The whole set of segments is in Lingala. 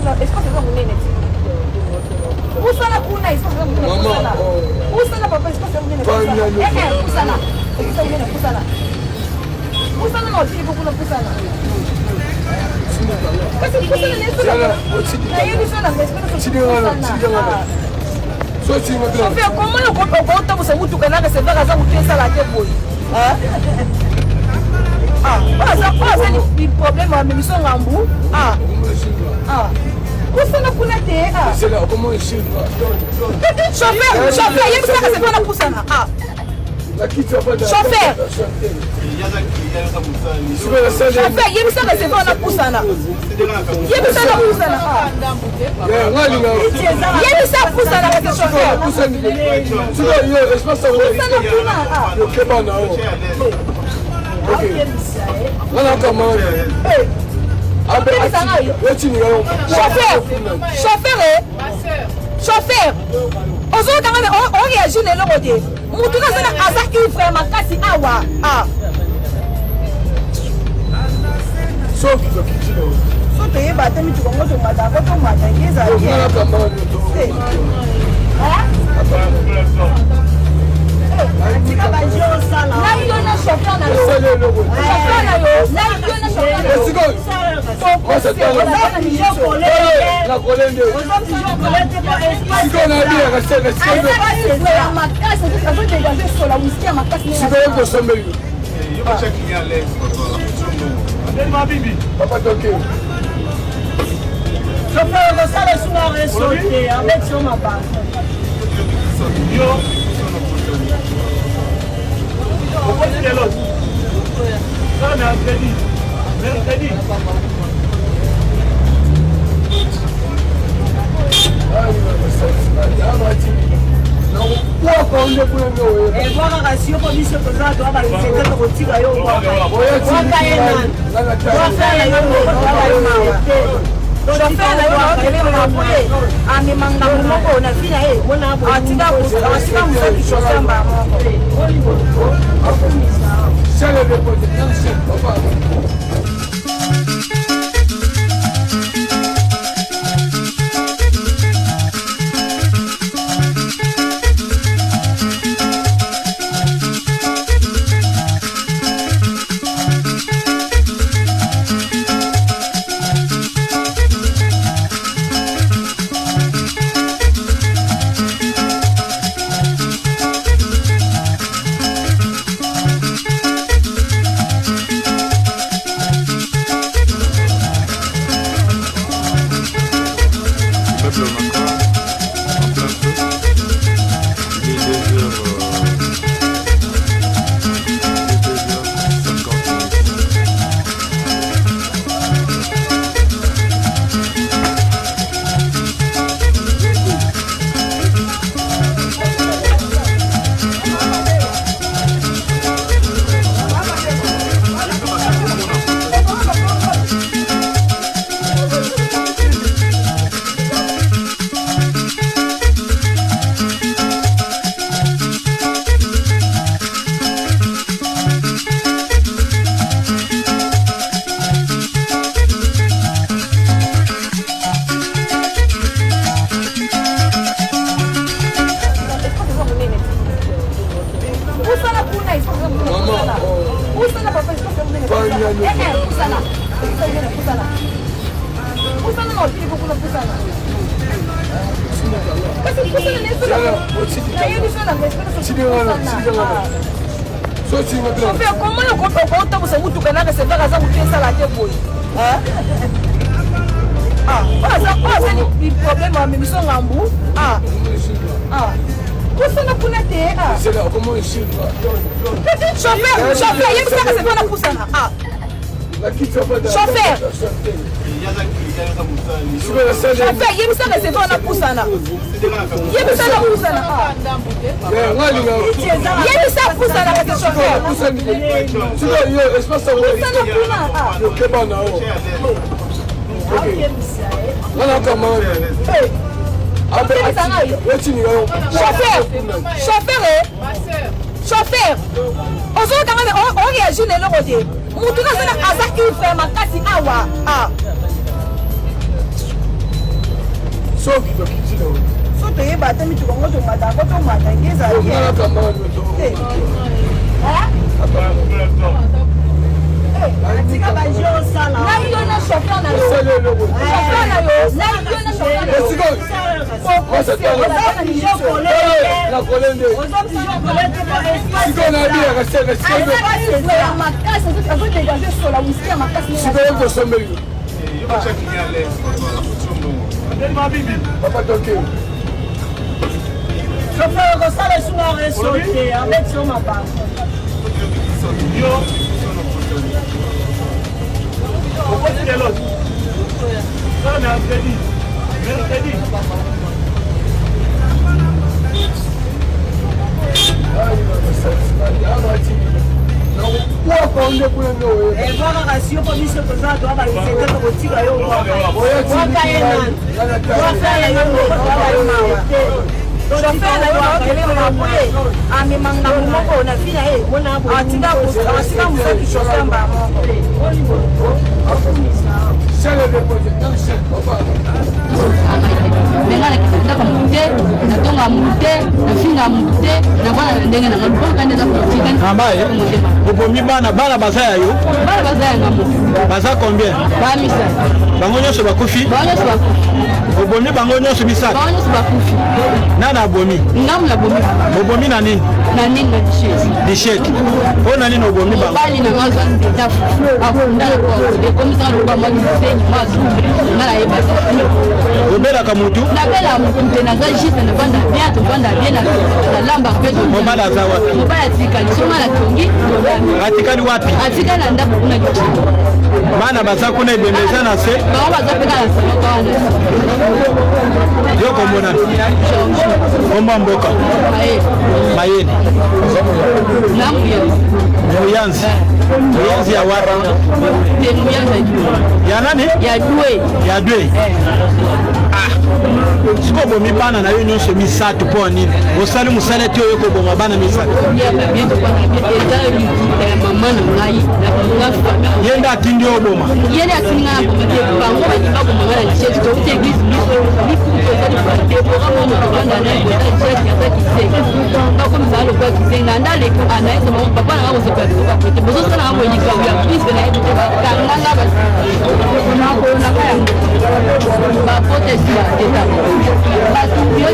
kuna espace za munene. Usana kuna espace za munene. Usana papa espace za munene. Usana. Espace za munene usana. Usana no tiki kuna usana. Kasi kusana ni usana. Na yeye sana espace za usana. Chauffeur, comment on compte vous savez tout canal c'est pas ça vous faites ça la tête boy. Ça c'est problème à mission ngambou. Où ça na kuna te? C'est là comment il chine. Chauffeur, il y a ça c'est pas la poussana. Chauffeur, il y a ça c'est pas la poussana. Il y a ça la poussana. Il y a ça poussana avec le chauffeur. Chauffeur, on réagit les logotés. Moutou na sana asa ivre makasi awa. Sauf que il va te mettre comme tu m'as d'accord comme ma tête ça. Chauffeur, comment on compte vous savez tout canal c'est pas ça vous faites ça la tête boy. Ça c'est problème à mission ngambou. Où ça na kuna te? C'est là comment il chine. Chauffeur, il y a ça c'est pas la poussana. Chauffeur, il y a ça c'est pas la poussana. Il y a ça la poussana. Il y a ça poussana avec le chauffeur, on réagit les logotés. Moutou na sana asa ivre makasi awa. soki tokitile so toyeba te mitu kongo tomata ngo tomata ngeza atika bajo osala na yo na chauffeur na yo bana bazaya yo baza combien bango nyonso bakufi obomi bango nyonso bisaka nana abomi obomi na nini disheti o na nini obomi bango obelaka mutu mobala aza wapi atikali wapi bana baza kuna ebembeza na se yo kombona komba mboka mayeni muyanzi ya wapi ya nani ya dwe siko bomi bana na yo nyonso misatu po nini osali musala te oyo koboma bana misatu yenda atindi oboma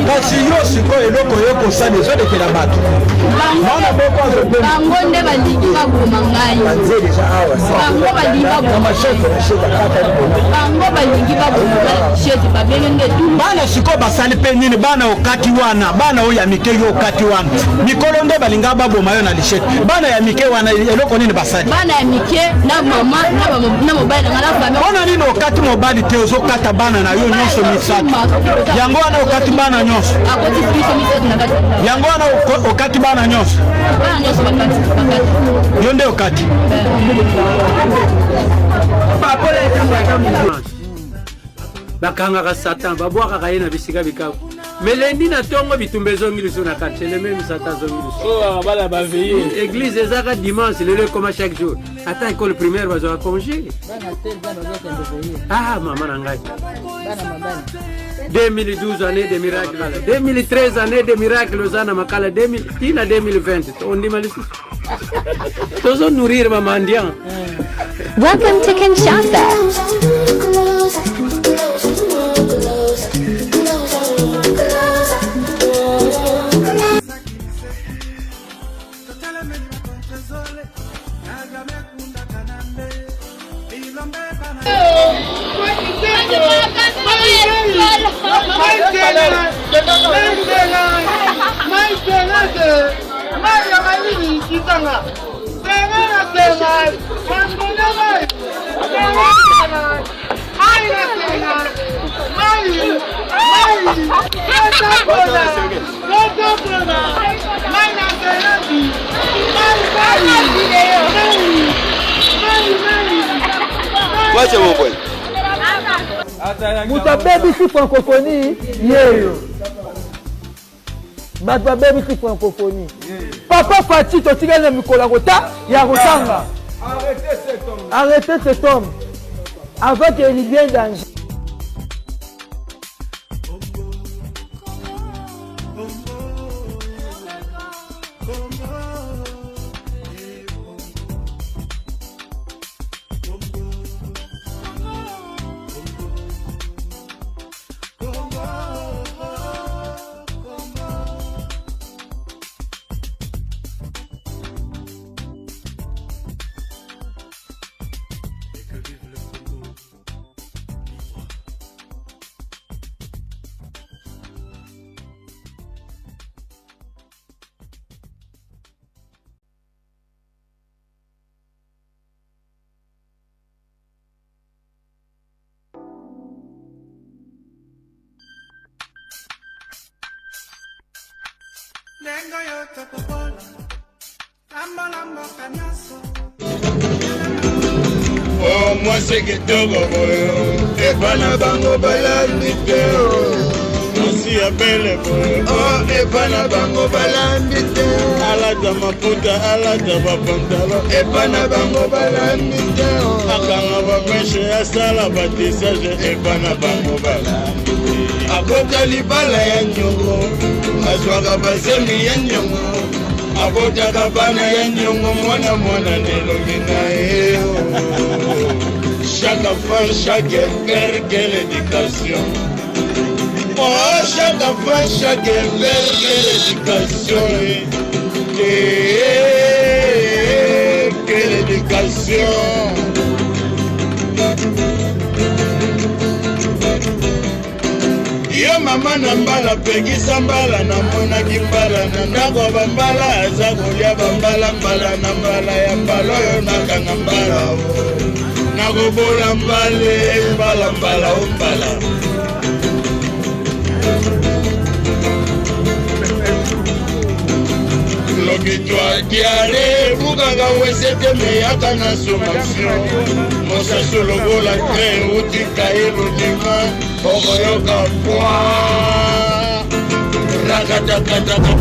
kasi yo sikoyo eloko yokosala ezolekela bato bango nde balingi baboma ngai bango balingi baboma sheti babengenge tu bana sikoyo basali mpe nini bana okati wana bana oyo ya mike yo okati wana mikolo nde balinga baboma yo na lisheti bana ya mike wana eloko nini basali bana ya mike na mama na mobali na fami wana nini okati mobali te ozokata bana na yo nyonso misatu yango wana okati bana nyonso yango wana okati bana nyonso yo nde okati bakangaka satan babwakaka ye na bisika bikabu melendi na ntongo bitumba ezongi liso na kati le même satan zongi liso bala baveille église ezaka dimanche lelo ekoma chaque jour ata école primaire bazwaka congé mama na ngai 2012 année de miracle 2013 année de miracle ozana makala 2000 tina 2020 ondima liso tozo nourrir mamandian. Welcome to Kinshasa. Muta baby si francophonie yeyo. Bato baby si francophonie. Papa Fati to tigana mikolo kota ya kotanga. Arrêtez cet homme. Avant qu'il y ait bien danger. Oh, moi c'est que togo boyo. Et bana bango balandi te. Aussi appelle boyo. Oh, et bana bango balandi te. Alata maputa, alata bapantalo. Et bana bango balandi te. Akanga bapeshe asala batisage. Et bana bango balandi te. Akota libala ya nyongo. Aswaka basemi ya nyongo. Abota kabana ya nyongo mwana mwana nelongi na eo. Chaque enfant, chaque père, quelle éducation. Oh, chaque enfant, chaque père, quelle éducation. Quelle éducation. Yo mama na mbala pegisa mbala na mona kimbala na ndako bambala aza kolia bambala mbala na mbala ya mbala yo nakanga mbala nakobola mbale mbala mbala o mbala lokitwa diare bukanga wesete meyaka na sommation mosaso lobola tre utika elodima okoyoka pwa rakatakataka